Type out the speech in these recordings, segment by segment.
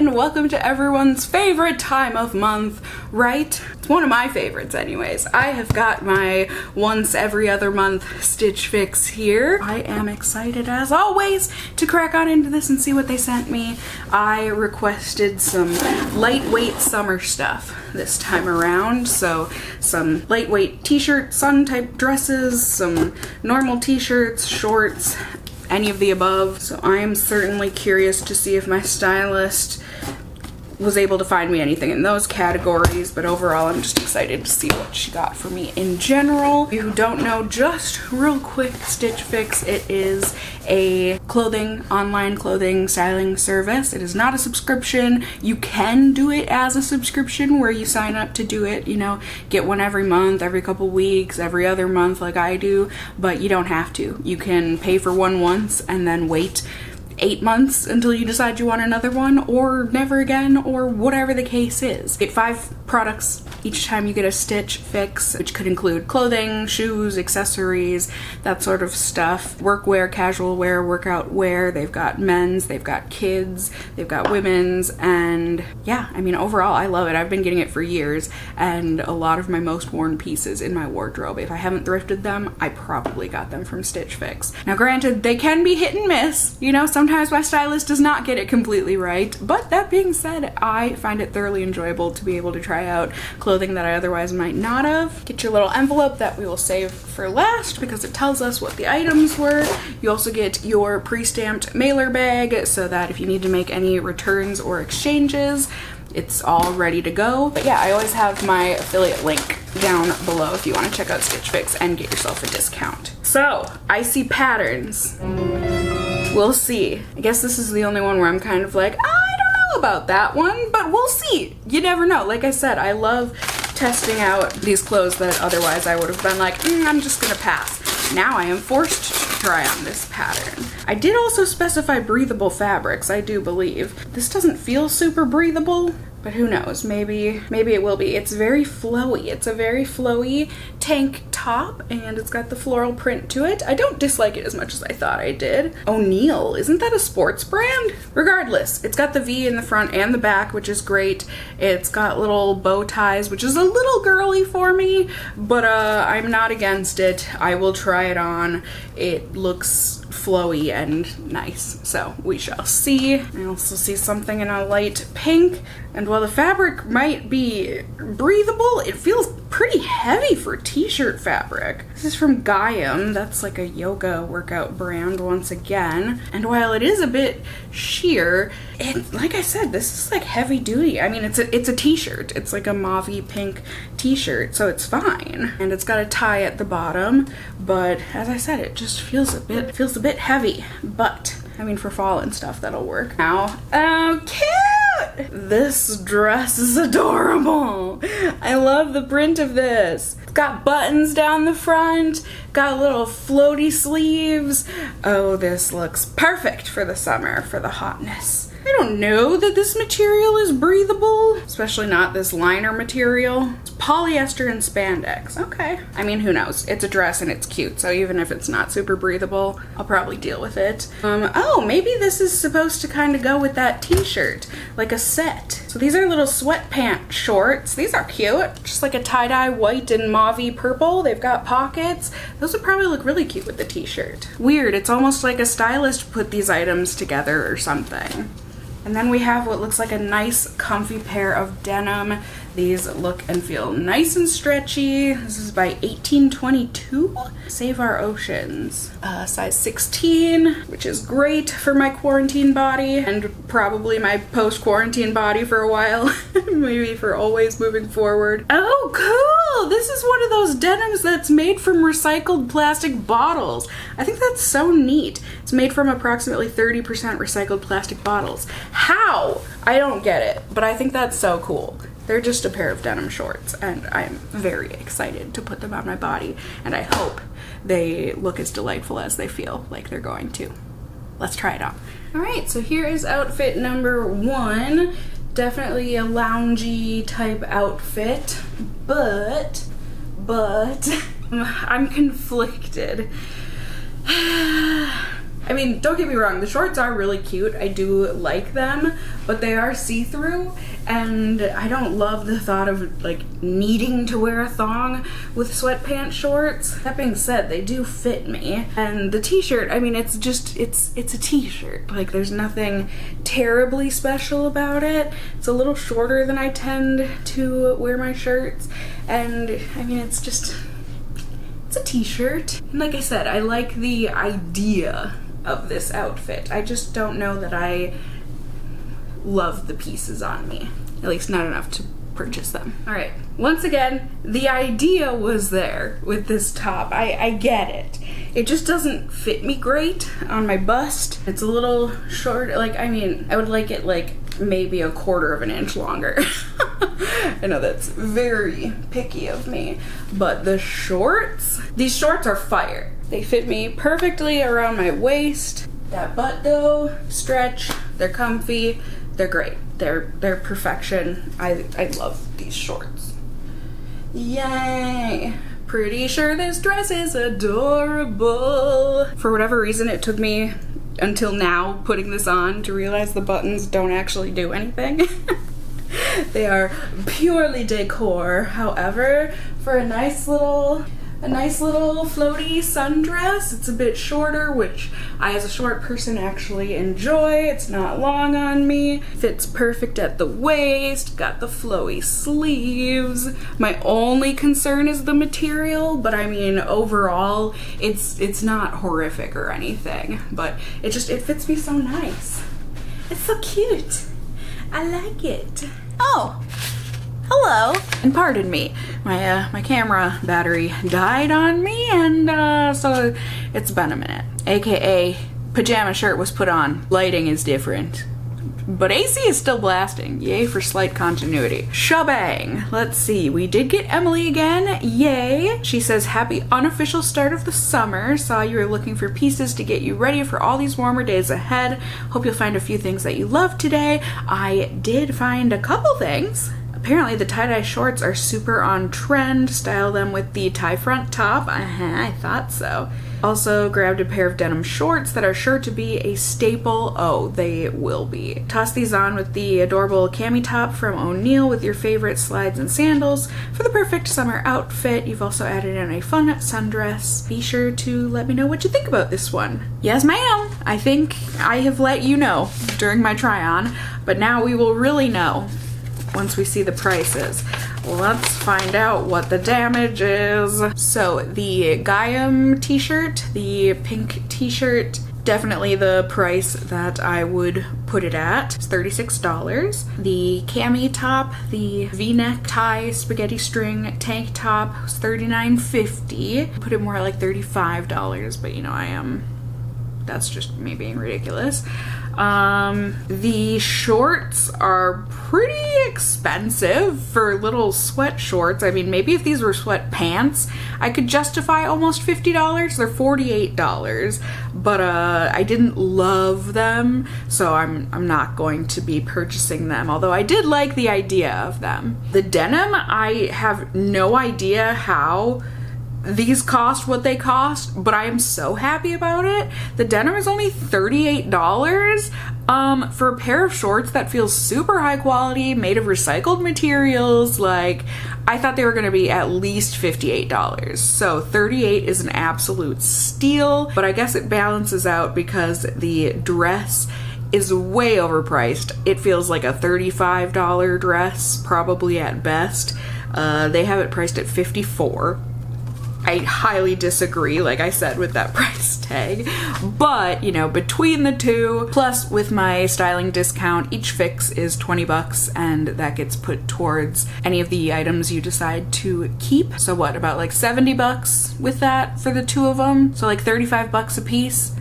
and welcome to everyone's favorite time of month, right? It's one of my favorites anyways. I have got my once every other month Stitch Fix here. I am excited as always to crack on into this and see what they sent me. I requested some lightweight summer stuff this time around, so some lightweight t-shirt, sun type dresses, some normal t-shirts, shorts, any of the above. So I am certainly curious to see if my stylist was able to find me anything in those categories, but overall I'm just excited to see what she got for me in general. If you don't know, just real quick, Stitch Fix, it is a online clothing styling service. It is not a subscription. You can do it as a subscription where you sign up to do it, you know, get one every month, every couple weeks, every other month like I do, but you don't have to. You can pay for one once and then wait 8 months until you decide you want another one, or never again, or whatever the case is. Get 5 products each time you get a Stitch Fix, which could include clothing, shoes, accessories, that sort of stuff. Workwear, casual wear, workout wear. They've got men's, they've got kids, they've got women's, and yeah, I mean, overall, I love it. I've been getting it for years, and a lot of my most worn pieces in my wardrobe, if I haven't thrifted them, I probably got them from Stitch Fix. Now granted, they can be hit and miss, you know, sometimes my stylist does not get it completely right, but that being said, I find it thoroughly enjoyable to be able to try out clothing that I otherwise might not have. Get your little envelope that we will save for last because it tells us what the items were. You also get your pre-stamped mailer bag so that if you need to make any returns or exchanges, it's all ready to go. But yeah, I always have my affiliate link down below if you want to check out Stitch Fix and get yourself a discount. So, I see patterns. We'll see. I guess this is the only one where I'm kind of like, I don't know about that one, but we'll see. You never know. Like I said, I love testing out these clothes that otherwise I would have been like, I'm just gonna pass. Now I am forced to try on this pattern. I did also specify breathable fabrics, I do believe. This doesn't feel super breathable, but who knows, maybe it will be. It's very flowy. It's a very flowy tank top, and it's got the floral print to it. I don't dislike it as much as I thought I did. O'Neill, isn't that a sports brand? Regardless, it's got the V in the front and the back, which is great. It's got little bow ties, which is a little girly for me, but I'm not against it. I will try it on. It looks flowy and nice, so we shall see. I also see something in a light pink, and while the fabric might be breathable, it feels pretty heavy for t-shirt fabric. This is from Guerlain. That's like a yoga workout brand once again, and while it is a bit sheer, like I said, this is like heavy duty. I mean, it's a t-shirt. It's like a mauve pink t-shirt, so it's fine, and it's got a tie at the bottom, but as I said, it just feels a bit heavy, but I mean, for fall and stuff, that'll work. Now, oh, cute! This dress is adorable. I love the print of this. It's got buttons down the front, got little floaty sleeves. Oh, this looks perfect for the summer, for the hotness. I don't know that this material is breathable, especially not this liner material. It's polyester and spandex. Okay. I mean, who knows? It's a dress and it's cute, so even if it's not super breathable, I'll probably deal with it. Oh, maybe this is supposed to kind of go with that t-shirt, like a set. So these are little sweatpant shorts. These are cute. Just like a tie-dye white and mauve purple. They've got pockets. Those would probably look really cute with the t-shirt. Weird, it's almost like a stylist put these items together or something. And then we have what looks like a nice comfy pair of denim. These look and feel nice and stretchy. This is by 1822. Save Our Oceans. Size 16, which is great for my quarantine body and probably my post-quarantine body for a while. Maybe for always moving forward. Oh, cool! This is one of those denims that's made from recycled plastic bottles. I think that's so neat. It's made from approximately 30% recycled plastic bottles. How? I don't get it, but I think that's so cool. They're just a pair of denim shorts, and I'm very excited to put them on my body, and I hope they look as delightful as they feel like they're going to. Let's try it on. All right, so here is outfit number 1. Definitely a loungy type outfit, but I'm conflicted. I mean, don't get me wrong, the shorts are really cute. I do like them, but they are see-through, and I don't love the thought of like needing to wear a thong with sweatpants shorts. That being said, they do fit me. And the t-shirt, I mean, it's a t-shirt. Like, there's nothing terribly special about it. It's a little shorter than I tend to wear my shirts, and I mean, it's a t-shirt. And like I said, I like the idea of this outfit. I just don't know that I love the pieces on me. At least not enough to purchase them. All right, once again, the idea was there with this top. I get it. It just doesn't fit me great on my bust. It's a little short. Like, I mean, I would like it like maybe a quarter of an inch longer. I know that's very picky of me, but the shorts, these shorts are fire. They fit me perfectly around my waist. That butt though, stretch, they're comfy, they're great. They're perfection. I love these shorts. Yay! Pretty sure this dress is adorable. For whatever reason, it took me until now putting this on to realize the buttons don't actually do anything. They are purely decor. However, for a nice little floaty sundress, it's a bit shorter, which I as a short person actually enjoy. It's not long on me, fits perfect at the waist, got the flowy sleeves. My only concern is the material, but I mean, overall, it's not horrific or anything, but it fits me so nice. It's so cute. I like it. Oh, hello. And pardon me, my camera battery died on me, and so it's been a minute. AKA, pajama shirt was put on. Lighting is different. But AC is still blasting. Yay for slight continuity. Shebang. Let's see. We did get Emily again. Yay. She says, happy unofficial start of the summer. Saw you were looking for pieces to get you ready for all these warmer days ahead. Hope you'll find a few things that you love today. I did find a couple things. Apparently the tie-dye shorts are super on trend. Style them with the tie front top. I thought so. Also grabbed a pair of denim shorts that are sure to be a staple. Oh, they will be. Toss these on with the adorable cami top from O'Neill with your favorite slides and sandals for the perfect summer outfit. You've also added in a fun sundress. Be sure to let me know what you think about this one. Yes, ma'am. I think I have let you know during my try-on, but now we will really know once we see the prices. Let's find out what the damage is. So the Guerlain t-shirt, the pink t-shirt, definitely the price that I would put it at. It's $36. The cami top, the v-neck tie spaghetti string tank top was $39.50. Put it more at like $35, but you know, that's just me being ridiculous. The shorts are pretty expensive for little sweat shorts. I mean, maybe if these were sweat pants, I could justify almost $50. They're $48, but I didn't love them, so I'm not going to be purchasing them, although I did like the idea of them. The denim, I have no idea how these cost what they cost, but I am so happy about it. The denim is only $38 for a pair of shorts that feels super high quality, made of recycled materials. Like, I thought they were gonna be at least $58. So $38 is an absolute steal, but I guess it balances out because the dress is way overpriced. It feels like a $35 dress, probably at best. They have it priced at $54. I highly disagree, like I said, with that price tag. But, you know, between the two, plus with my styling discount, each fix is $20, and that gets put towards any of the items you decide to keep. So what, about like $70 with that for the two of them? So like $35 a piece?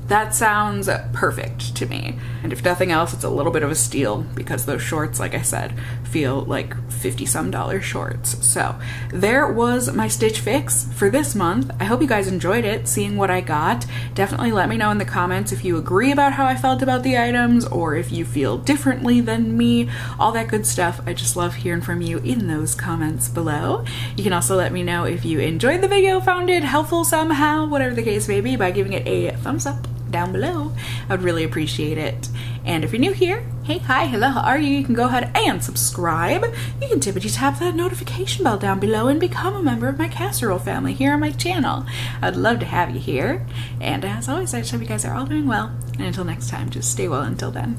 That sounds perfect to me. And if nothing else, it's a little bit of a steal because those shorts, like I said, feel like $50-some shorts. So there was my Stitch Fix for this month. I hope you guys enjoyed it, seeing what I got. Definitely let me know in the comments if you agree about how I felt about the items or if you feel differently than me, all that good stuff. I just love hearing from you in those comments below. You can also let me know if you enjoyed the video, found it helpful somehow, whatever the case may be, by giving it a thumbs up down below. I would really appreciate it. And if you're new here, hey, hi, hello, how are you? You can go ahead and subscribe. You can tippity tap that notification bell down below and become a member of my casserole family here on my channel. I'd love to have you here. And as always, I just hope you guys are all doing well. And until next time, just stay well until then.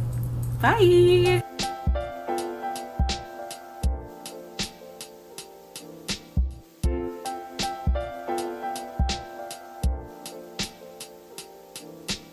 Bye!